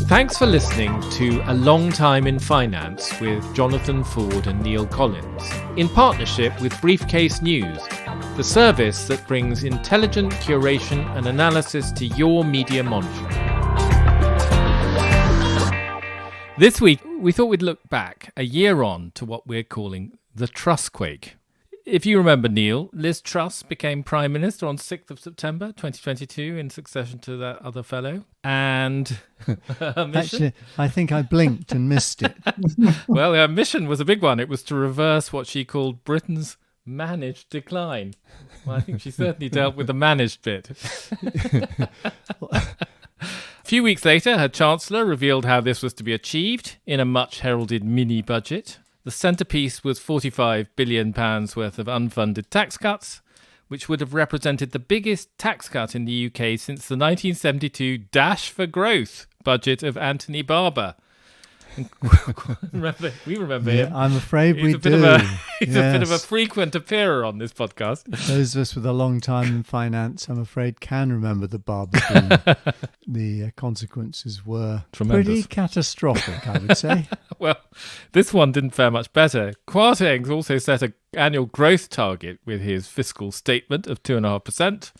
Thanks for listening to A Long Time in Finance with Jonathan Ford and Neil Collins, in partnership with Briefcase.News, the service that brings intelligent curation and analysis to your media monitoring. This week, we thought we'd look back a year on to what we're calling the Trussquake. If you remember, Neil, Liz Truss became Prime Minister on 6th of September 2022 in succession to that other fellow. And her mission... Actually, I think I blinked and missed it. Well, her mission was a big one. It was to reverse what she called Britain's managed decline. Well, I think she certainly dealt with the managed bit. A few weeks later, her Chancellor revealed how this was to be achieved in a much-heralded mini-budget. The centrepiece was £45 billion worth of unfunded tax cuts, which would have represented the biggest tax cut in the UK since the 1972 Dash for Growth budget of Anthony Barber. We remember him. I'm afraid we do. He's a bit of a frequent appearer on this podcast. Those of us with a long time in finance, I'm afraid, can remember the Barber boom. The consequences were tremendous. Pretty catastrophic, I would say. Well, this one didn't fare much better. Kwarteng's also set an annual growth target with his fiscal statement of 2.5%.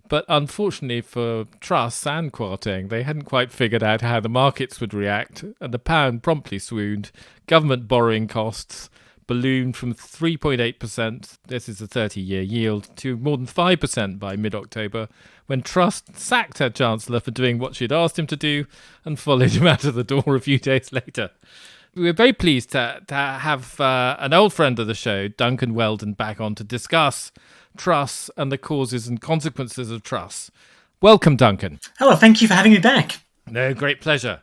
But unfortunately for Truss and Kwarteng, they hadn't quite figured out how the markets would react, and the pound promptly swooned. Government borrowing costs ballooned from 3.8%, this is a 30-year yield, to more than 5% by mid-October, when Truss sacked her Chancellor for doing what she'd asked him to do and followed him out of the door a few days later. We're very pleased to have an old friend of the show, Duncan Weldon, back on to discuss Truss and the causes and consequences of Truss. Welcome, Duncan. Hello, thank you for having me back. No, great pleasure.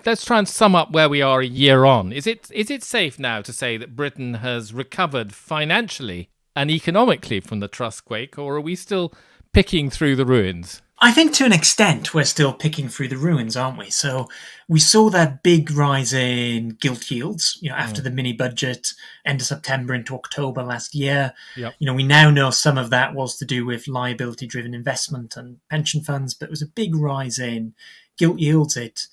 Let's try and sum up where we are a year on. Is it safe now to say that Britain has recovered financially and economically from the Trussquake, or are we still picking through the ruins? I think to an extent we're still picking through the ruins, aren't we? So we saw that big rise in gilt yields, after the mini budget, end of September into October last year. Yep. We now know some of that was to do with liability-driven investment and pension funds, but it was a big rise in gilt yields. It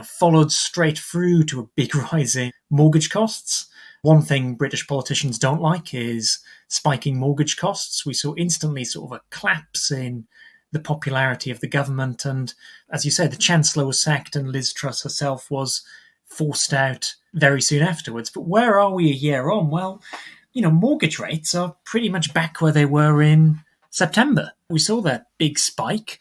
followed straight through to a big rise in mortgage costs. One thing British politicians don't like is spiking mortgage costs. We saw instantly sort of a collapse in the popularity of the government. And as you said, the Chancellor was sacked and Liz Truss herself was forced out very soon afterwards. But where are we a year on? Well, mortgage rates are pretty much back where they were in September. We saw that big spike.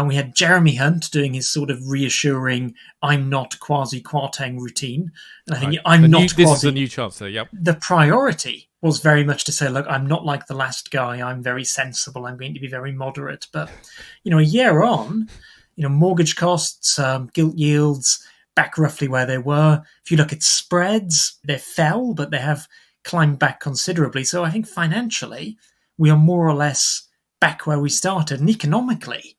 We had Jeremy Hunt doing his sort of reassuring, I'm not quasi-Kwarteng routine. And I think This is the new Chancellor, yep. The priority was very much to say, look, I'm not like the last guy. I'm very sensible. I'm going to be very moderate. But, a year on, mortgage costs, gilt yields, back roughly where they were. If you look at spreads, they fell, but they have climbed back considerably. So I think financially, we are more or less back where we started. And economically,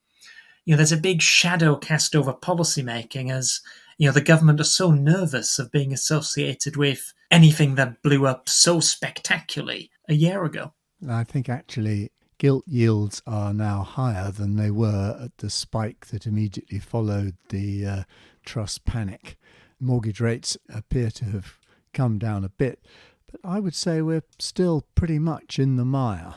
there's a big shadow cast over policymaking as, the government are so nervous of being associated with anything that blew up so spectacularly a year ago. I think actually gilt yields are now higher than they were at the spike that immediately followed the Truss panic. Mortgage rates appear to have come down a bit, but I would say we're still pretty much in the mire.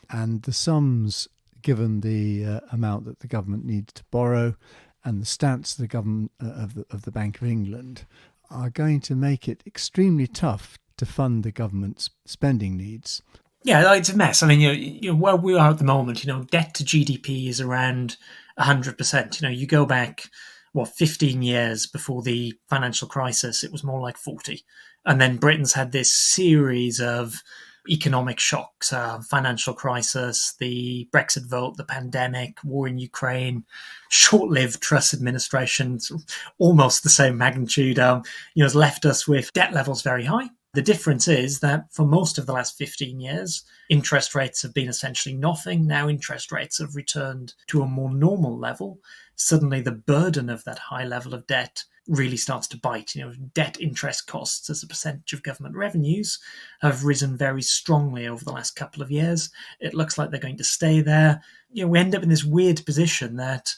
And the sums, given the amount that the government needs to borrow and the stance of the government of the Bank of England, are going to make it extremely tough to fund the government's spending needs. Yeah, it's a mess. I mean, where we are at the moment, debt to GDP is around 100%. You go back, 15 years before the financial crisis, it was more like 40. And then Britain's had this series of economic shocks, financial crisis, the Brexit vote, the pandemic, war in Ukraine, short-lived Truss administration, almost the same magnitude, has left us with debt levels very high. The difference is that for most of the last 15 years, interest rates have been essentially nothing. Now interest rates have returned to a more normal level. Suddenly the burden of that high level of debt really starts to bite. Debt interest costs as a percentage of government revenues have risen very strongly over the last couple of years. It looks like they're going to stay there. We end up in this weird position that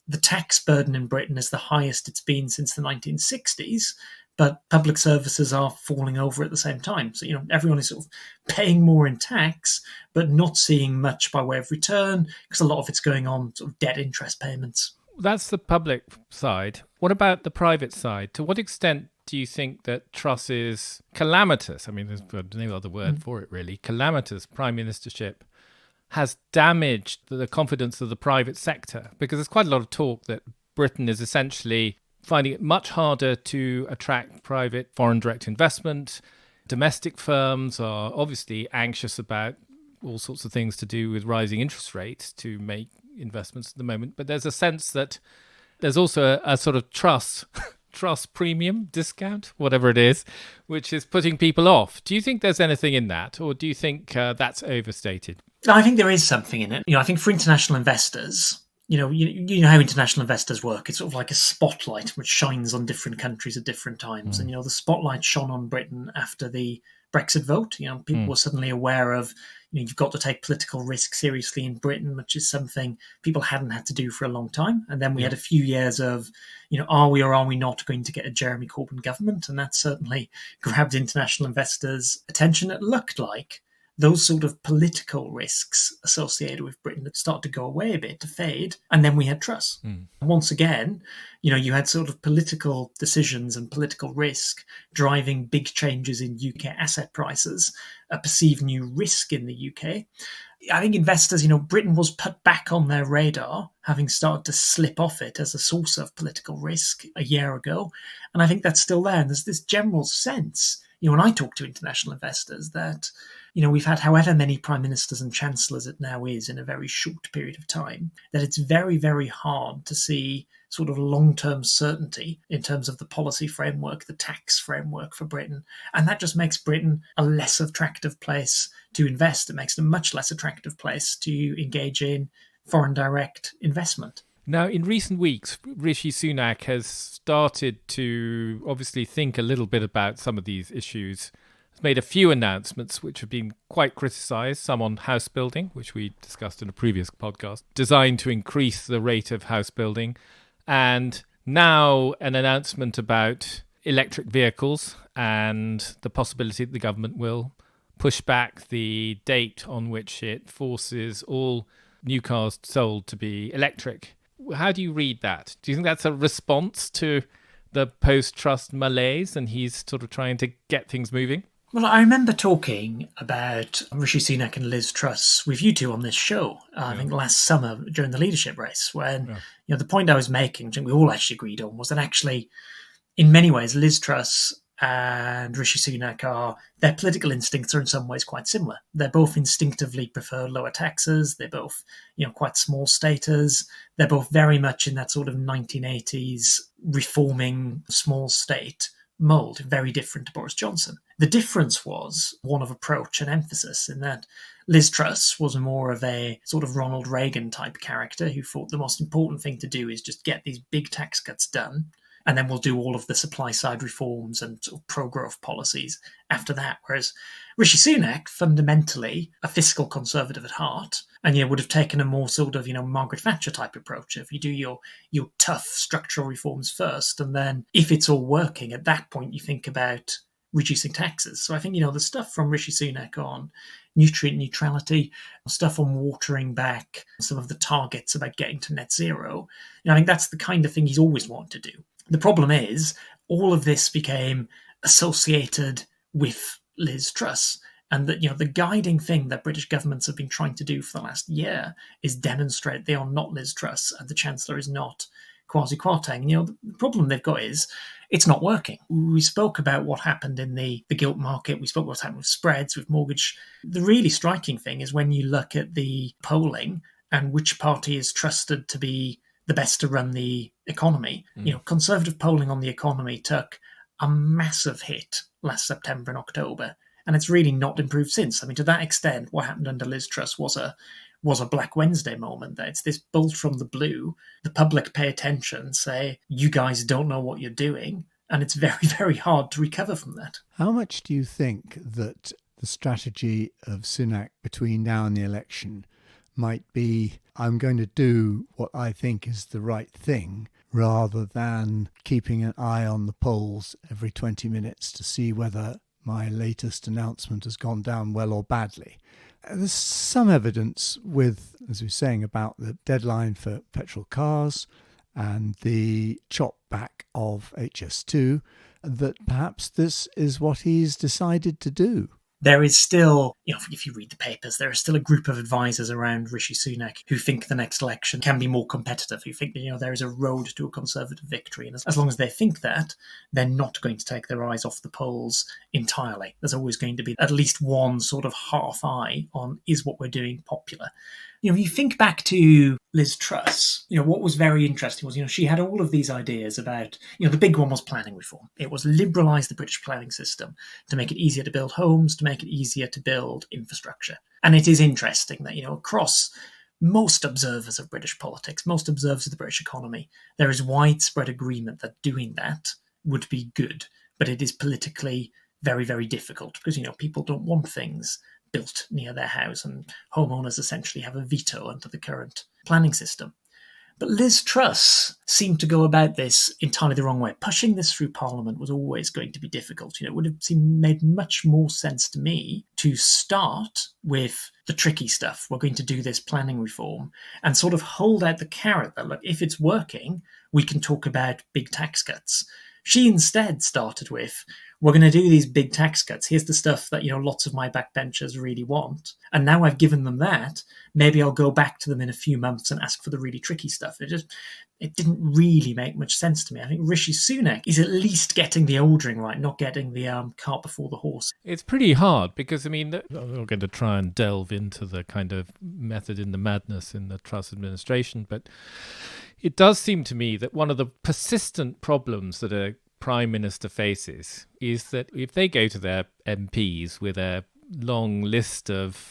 the tax burden in Britain is the highest it's been since the 1960s, but public services are falling over at the same time. So, everyone is sort of paying more in tax, but not seeing much by way of return because a lot of it's going on sort of debt interest payments. That's the public side. What about the private side? To what extent do you think that Truss is calamitous? I mean, there's no other word for it, really. Calamitous prime ministership has damaged the confidence of the private sector, because there's quite a lot of talk that Britain is essentially finding it much harder to attract private foreign direct investment. Domestic firms are obviously anxious about all sorts of things to do with rising interest rates to make investments at the moment. But there's a sense that there's also a sort of Truss premium discount, whatever it is, which is putting people off. Do you think there's anything in that, or do you think that's overstated? I think there is something in it. I think for international investors, you know how international investors work. It's sort of like a spotlight which shines on different countries at different times. And, the spotlight shone on Britain after the Brexit vote. People were suddenly aware of, you've got to take political risk seriously in Britain, which is something people hadn't had to do for a long time. And then we had a few years of, are we or are we not going to get a Jeremy Corbyn government? And that certainly grabbed international investors' attention. It looked like those sort of political risks associated with Britain had started to go away a bit, to fade. And then we had Truss. Once again, you had sort of political decisions and political risk driving big changes in UK asset prices, a perceived new risk in the UK. I think investors, Britain was put back on their radar, having started to slip off it as a source of political risk a year ago. And I think that's still there. And there's this general sense, when I talk to international investors, that we've had however many prime ministers and chancellors it now is in a very short period of time, that it's very, very hard to see sort of long-term certainty in terms of the policy framework, the tax framework for Britain. And that just makes Britain a less attractive place to invest. It makes it a much less attractive place to engage in foreign direct investment. Now, in recent weeks, Rishi Sunak has started to obviously think a little bit about some of these issues. He's made a few announcements which have been quite criticised, some on house building, which we discussed in a previous podcast, designed to increase the rate of house building. And now an announcement about electric vehicles and the possibility that the government will push back the date on which it forces all new cars sold to be electric. How do you read that? Do you think that's a response to the post-Truss malaise and he's sort of trying to get things moving? Well, I remember talking about Rishi Sunak and Liz Truss with you two on this show, I think last summer during the leadership race, when the point I was making, which we all actually agreed on, was that actually, in many ways, Liz Truss and Rishi Sunak their political instincts are in some ways quite similar. They're both instinctively prefer lower taxes. They're both, quite small staters. They're both very much in that sort of 1980s reforming small state mould, very different to Boris Johnson. The difference was one of approach and emphasis, in that Liz Truss was more of a sort of Ronald Reagan type character who thought the most important thing to do is just get these big tax cuts done, and then we'll do all of the supply side reforms and sort of pro-growth policies after that. Whereas Rishi Sunak, fundamentally a fiscal conservative at heart, and would have taken a more sort of Margaret Thatcher type approach. If you do your tough structural reforms first, and then if it's all working, at that point you think about reducing taxes. So I think the stuff from Rishi Sunak on nutrient neutrality, stuff on watering back some of the targets about getting to net zero, I think that's the kind of thing he's always wanted to do. The problem is all of this became associated with Liz Truss. And that, the guiding thing that British governments have been trying to do for the last year is demonstrate they are not Liz Truss and the Chancellor is not Kwasi Kwarteng. The problem they've got is it's not working. We spoke about what happened in the gilt market. We spoke about what's happened with spreads, with mortgage. The really striking thing is when you look at the polling and which party is trusted to be the best to run the economy. Conservative polling on the economy took a massive hit last September and October, and it's really not improved since. I mean, to that extent, what happened under Liz Truss was a was a Black Wednesday moment, that it's this bolt from the blue. The public pay attention, say, you guys don't know what you're doing. And it's very, very hard to recover from that. How much do you think that the strategy of Sunak between now and the election might be, I'm going to do what I think is the right thing, rather than keeping an eye on the polls every 20 minutes to see whether my latest announcement has gone down well or badly? There's some evidence with, as we were saying, about the deadline for petrol cars and the chop back of HS2, that perhaps this is what he's decided to do. There is still, if you read the papers, there is still a group of advisors around Rishi Sunak who think the next election can be more competitive, who think that, there is a road to a Conservative victory. And as long as they think that, they're not going to take their eyes off the polls entirely. There's always going to be at least one sort of half eye on, is what we're doing popular? You think back to Liz Truss, what was very interesting was, she had all of these ideas about, the big one was planning reform. It was liberalise the British planning system to make it easier to build homes, to make it easier to build infrastructure. And it is interesting that, across most observers of British politics, most observers of the British economy, there is widespread agreement that doing that would be good. But it is politically very, very difficult because, people don't want things built near their house, and homeowners essentially have a veto under the current planning system. But Liz Truss seemed to go about this entirely the wrong way. Pushing this through Parliament was always going to be difficult. It would have made much more sense to me to start with the tricky stuff. We're going to do this planning reform and sort of hold out the carrot that, look, if it's working, we can talk about big tax cuts. She instead started with, we're going to do these big tax cuts. Here's the stuff that, lots of my backbenchers really want. And now I've given them that, maybe I'll go back to them in a few months and ask for the really tricky stuff. It didn't really make much sense to me. I think Rishi Sunak is at least getting the ordering right, not getting the cart before the horse. It's pretty hard because, I'm not going to try and delve into the kind of method in the madness in the Truss administration, but it does seem to me that one of the persistent problems that a Prime Minister faces is that if they go to their MPs with a long list of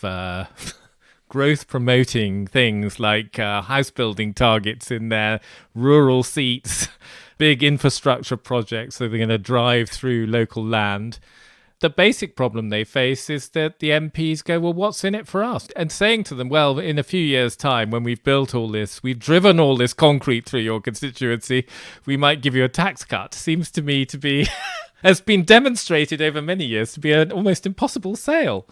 growth promoting things like house building targets in their rural seats, big infrastructure projects, so they're going to drive through local land, the basic problem they face is that the MPs go, well, what's in it for us? And saying to them, well, in a few years' time, when we've built all this, we've driven all this concrete through your constituency, we might give you a tax cut, seems to me to be, has been demonstrated over many years to be an almost impossible sale.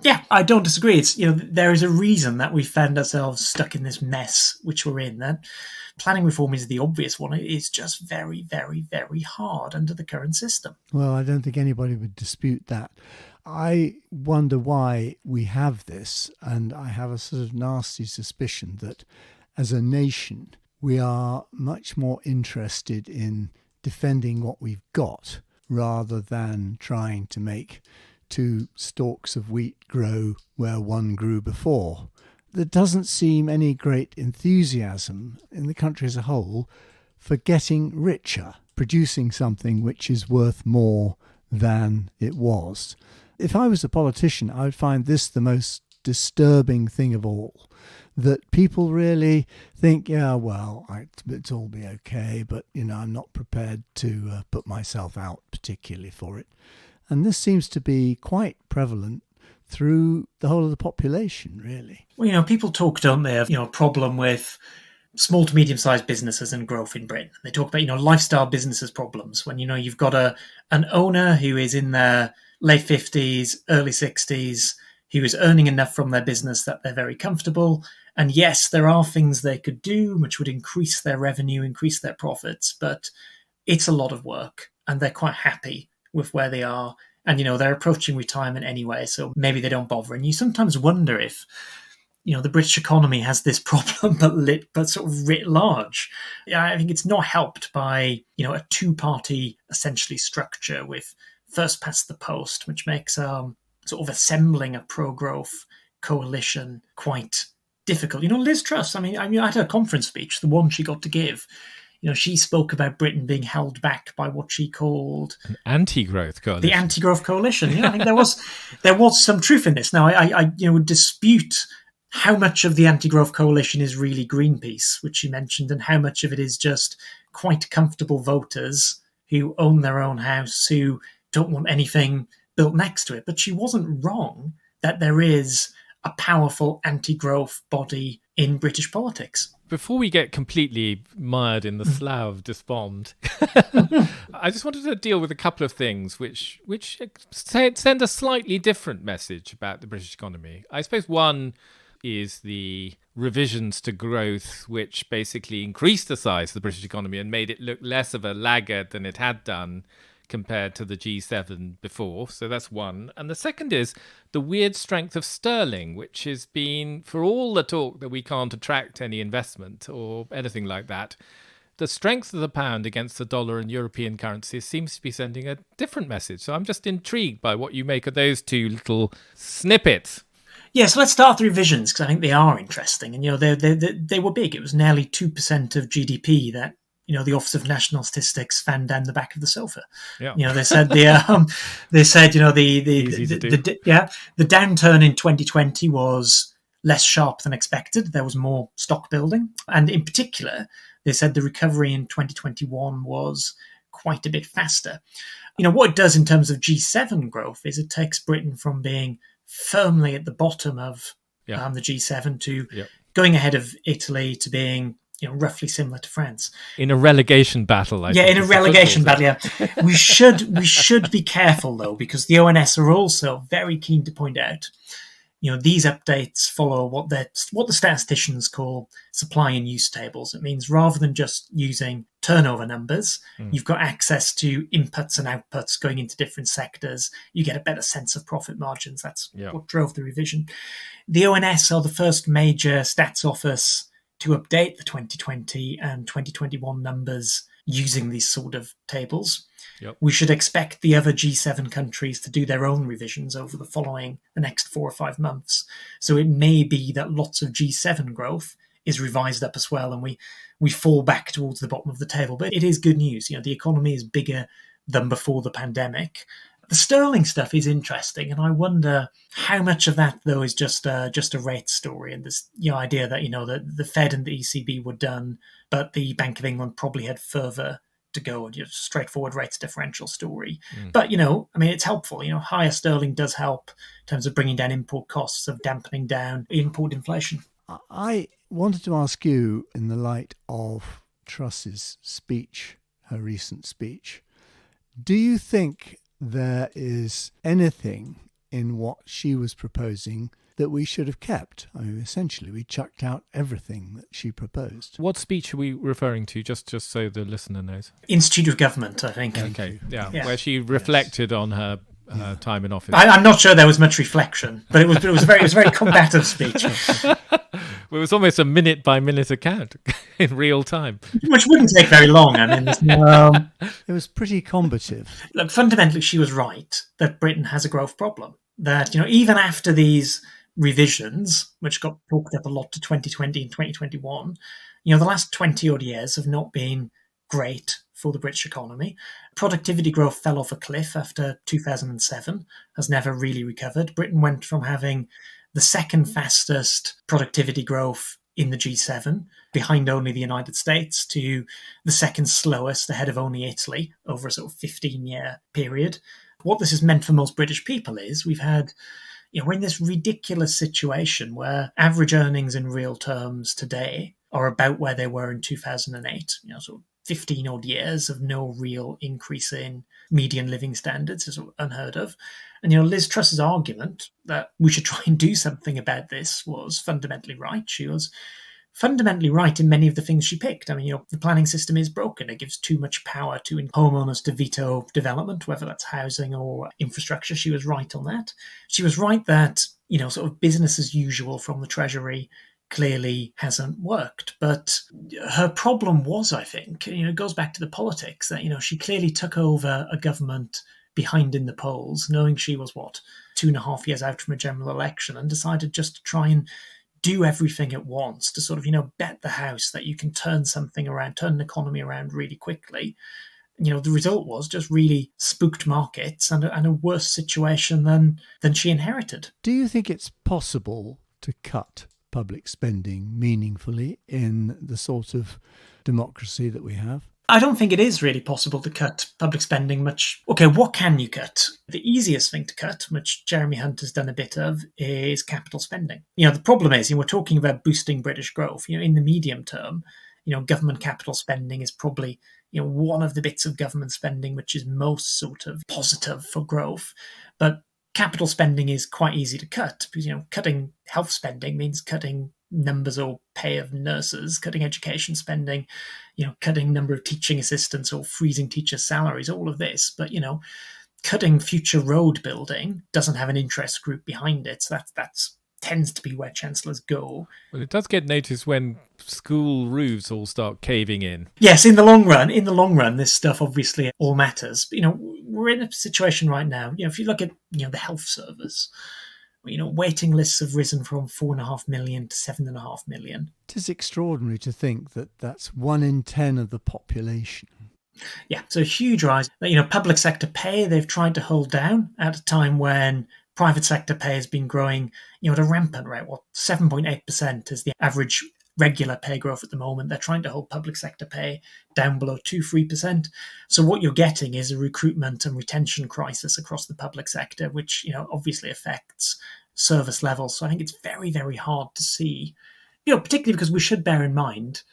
Yeah, I don't disagree. It's, there is a reason that we found ourselves stuck in this mess which we're in. That planning reform is the obvious one. It is just very, very, very hard under the current system. Well, I don't think anybody would dispute that. I wonder why we have this, and I have a sort of nasty suspicion that as a nation, we are much more interested in defending what we've got rather than trying to make two stalks of wheat grow where one grew before. There doesn't seem any great enthusiasm in the country as a whole for getting richer, producing something which is worth more than it was. If I was a politician, I would find this the most disturbing thing of all, that people really think, it'll all be okay, but, I'm not prepared to put myself out particularly for it. And this seems to be quite prevalent through the whole of the population, really. Well, people talk, don't they, of, a problem with small to medium-sized businesses and growth in Britain. They talk about, lifestyle businesses problems when, you've got an owner who is in their late 50s, early 60s, who is earning enough from their business that they're very comfortable. And yes, there are things they could do which would increase their revenue, increase their profits, but it's a lot of work and they're quite happy with where they are. And, they're approaching retirement anyway, so maybe they don't bother. And you sometimes wonder if, the British economy has this problem, but sort of writ large. I think it's not helped by, a two-party, essentially, structure with first past the post, which makes sort of assembling a pro-growth coalition quite difficult. Liz Truss, I had her conference speech, the one she got to give. She spoke about Britain being held back by what she called an anti-growth coalition. The anti-growth coalition. I think there was some truth in this. Now, I would dispute how much of the anti-growth coalition is really Greenpeace, which she mentioned, and how much of it is just quite comfortable voters who own their own house, who don't want anything built next to it. But she wasn't wrong that there is a powerful anti-growth body in British politics. Before we get completely mired in the slough of despond, I just wanted to deal with a couple of things which send a slightly different message about the British economy. I suppose one is the revisions to growth, which basically increased the size of the British economy and made it look less of a laggard than it had done compared to the G7 before. So that's one. And the second is the weird strength of sterling, which has been, for all the talk that we can't attract any investment or anything like that, the strength of the pound against the dollar and European currencies seems to be sending a different message. So I'm just intrigued by what you make of those two little snippets. Yeah, so let's start with the revisions, because I think they are interesting. And, they were big. It was nearly 2% of GDP that, the Office of National Statistics found down the back of the sofa. Yeah. They said the downturn in 2020 was less sharp than expected. There was more stock building. And in particular, they said the recovery in 2021 was quite a bit faster. What it does in terms of G7 growth is it takes Britain from being firmly at the bottom of the G7 to going ahead of Italy to being roughly similar to France. In a relegation battle, I think. Yeah, in a relegation battle, yeah. We should be careful, though, because the ONS are also very keen to point out, these updates follow what the statisticians call supply and use tables. It means rather than just using turnover numbers, you've got access to inputs and outputs going into different sectors. You get a better sense of profit margins. That's what drove the revision. The ONS are the first major stats office to update the 2020 and 2021 numbers using these sort of tables. Yep. We should expect the other G7 countries to do their own revisions over the next 4 or 5 months. So it may be that lots of G7 growth is revised up as well, and we fall back towards the bottom of the table. But it is good news. The economy is bigger than before the pandemic. The sterling stuff is interesting, and I wonder how much of that, though, is just a rate story, and this idea that the Fed and the ECB were done, but the Bank of England probably had further to go, and straightforward rates differential story. But it's helpful. Higher sterling does help in terms of bringing down import costs, of dampening down import inflation. I wanted to ask you, in the light of Truss's speech, her recent speech, do you think there is anything in what she was proposing that we should have kept? I mean, essentially, we chucked out everything that she proposed. What speech are we referring to, just so the listener knows? Institute of Government, I think. Okay, where she reflected on her time in office. I'm not sure there was much reflection, but it was a very combative speech. It was almost a minute-by-minute account in real time. Which wouldn't take very long. I mean, it was pretty combative. Look, fundamentally, she was right that Britain has a growth problem. That, even after these revisions, which got talked up a lot to 2020 and 2021, the last 20-odd years have not been great for the British economy. Productivity growth fell off a cliff after 2007, has never really recovered. Britain went from having the second fastest productivity growth in the G7, behind only the United States, to the second slowest, ahead of only Italy, over a sort of 15-year period. What this has meant for most British people is we've had, we're in this ridiculous situation where average earnings in real terms today are about where they were in 2008, sort of 15 odd years of no real increase in median living standards is unheard of. And, Liz Truss's argument that we should try and do something about this was fundamentally right. She was fundamentally right in many of the things she picked. I mean, the planning system is broken. It gives too much power to homeowners to veto development, whether that's housing or infrastructure. She was right on that. She was right that, sort of business as usual from the Treasury clearly hasn't worked. But her problem was, I think, it goes back to the politics that, she clearly took over a government behind in the polls, knowing she was, 2.5 years out from a general election, and decided just to try and do everything at once to sort of, bet the house that you can turn something around, turn an economy around really quickly. The result was just really spooked markets and a worse situation than she inherited. Do you think it's possible to cut public spending meaningfully in the sort of democracy that we have? I don't think it is really possible to cut public spending much. Okay, what can you cut? The easiest thing to cut, which Jeremy Hunt has done a bit of, is capital spending. The problem is, we're talking about boosting British growth. In the medium term, government capital spending is probably, one of the bits of government spending which is most sort of positive for growth. But capital spending is quite easy to cut because, cutting health spending means cutting numbers or pay of nurses, cutting education spending, cutting number of teaching assistants or freezing teachers' salaries, all of this. But, cutting future road building doesn't have an interest group behind it. So that's tends to be where chancellors go. Well, it does get noticed when school roofs all start caving in. Yes, in the long run, this stuff obviously all matters. But, we're in a situation right now, if you look at, the health service, waiting lists have risen from 4.5 million to 7.5 million. It is extraordinary to think that that's 1 in 10 of the population. Yeah, so a huge rise. Public sector pay, they've tried to hold down at a time when private sector pay has been growing, at a rampant rate. 7.8% is the average regular pay growth at the moment. They're trying to hold public sector pay down below 2-3%. So what you're getting is a recruitment and retention crisis across the public sector, which, obviously affects service levels. So I think it's very, very hard to see, particularly because we should bear in mind,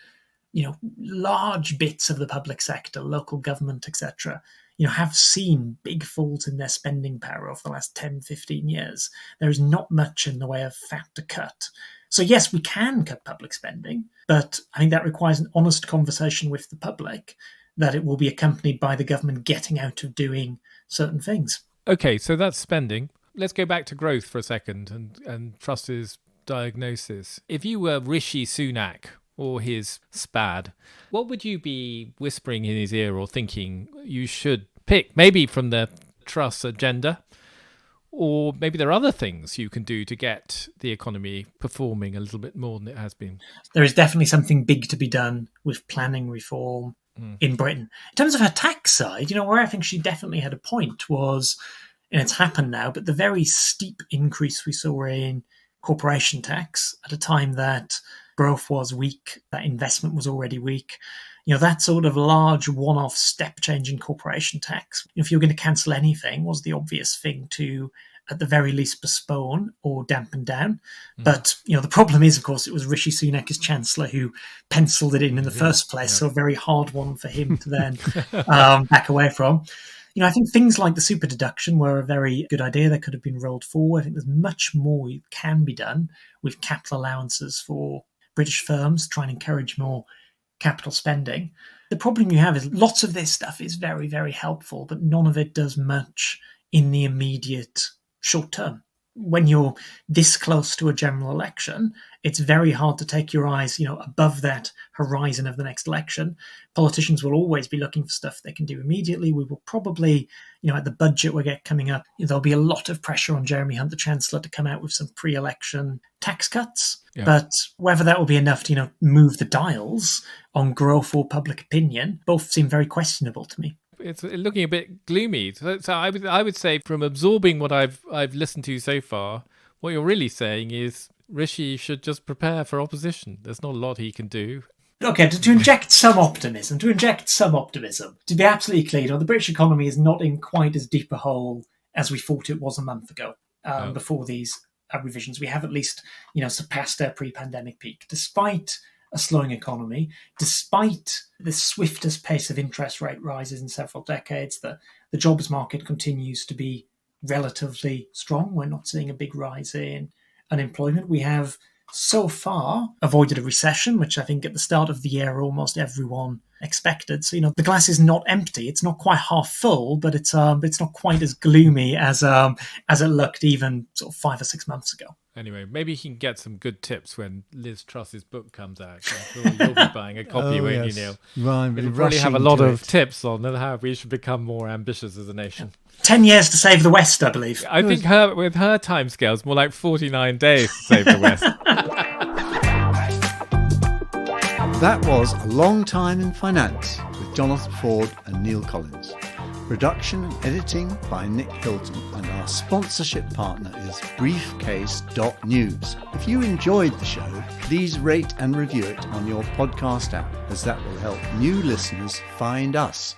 large bits of the public sector, local government, etc., have seen big falls in their spending power over the last 10, 15 years. There is not much in the way of fat to cut. So yes, we can cut public spending, but I think that requires an honest conversation with the public that it will be accompanied by the government getting out of doing certain things. Okay, so that's spending. Let's go back to growth for a second and Truss's diagnosis. If you were Rishi Sunak or his SPAD, what would you be whispering in his ear or thinking you should pick? Maybe from the Truss agenda, or maybe there are other things you can do to get the economy performing a little bit more than it has been. There is definitely something big to be done with planning reform in Britain. In terms of her tax side, where I think she definitely had a point was, and it's happened now, but the very steep increase we saw in corporation tax at a time that growth was weak, that investment was already weak. That sort of large one-off step change in corporation tax, if you're going to cancel anything, was the obvious thing to, at the very least, postpone or dampen down. But, the problem is, of course, it was Rishi Sunak as Chancellor who penciled it in the first place, so a very hard one for him to then back away from. I think things like the super deduction were a very good idea that could have been rolled forward. I think there's much more can be done with capital allowances for British firms, trying to encourage more capital spending. The problem you have is lots of this stuff is very, very helpful, but none of it does much in the immediate short term. When you're this close to a general election, it's very hard to take your eyes, above that horizon of the next election. Politicians will always be looking for stuff they can do immediately. We will probably, at the budget we get coming up, there'll be a lot of pressure on Jeremy Hunt, the Chancellor, to come out with some pre-election tax cuts. Yeah. But whether that will be enough to, move the dials on growth or public opinion, both seem very questionable to me. It's looking a bit gloomy. So I would say, from absorbing what I've listened to so far, what you're really saying is Rishi should just prepare for opposition. There's not a lot he can do. Okay, to inject some optimism, to be absolutely clear, the British economy is not in quite as deep a hole as we thought it was a month ago, before these revisions. We have at least, surpassed our pre-pandemic peak, despite a slowing economy, despite the swiftest pace of interest rate rises in several decades. The jobs market continues to be relatively strong. We're not seeing a big rise in unemployment. We have so far avoided a recession, which I think at the start of the year almost everyone expected. So, the glass is not empty. It's not quite half full, but it's not quite as gloomy as it looked even sort of 5 or 6 months ago. Anyway, maybe you can get some good tips when Liz Truss's book comes out. I'm sure you'll be buying a copy, won't you, Neil? Right, it'll probably have a lot of tips on how we should become more ambitious as a nation. 10 years to save the West, I believe. I think with her timescales, more like 49 days to save the West. That was A Long Time in Finance with Jonathan Ford and Neil Collins. Production and editing by Nick Hilton, and our sponsorship partner is Briefcase.News. If you enjoyed the show, please rate and review it on your podcast app, as that will help new listeners find us.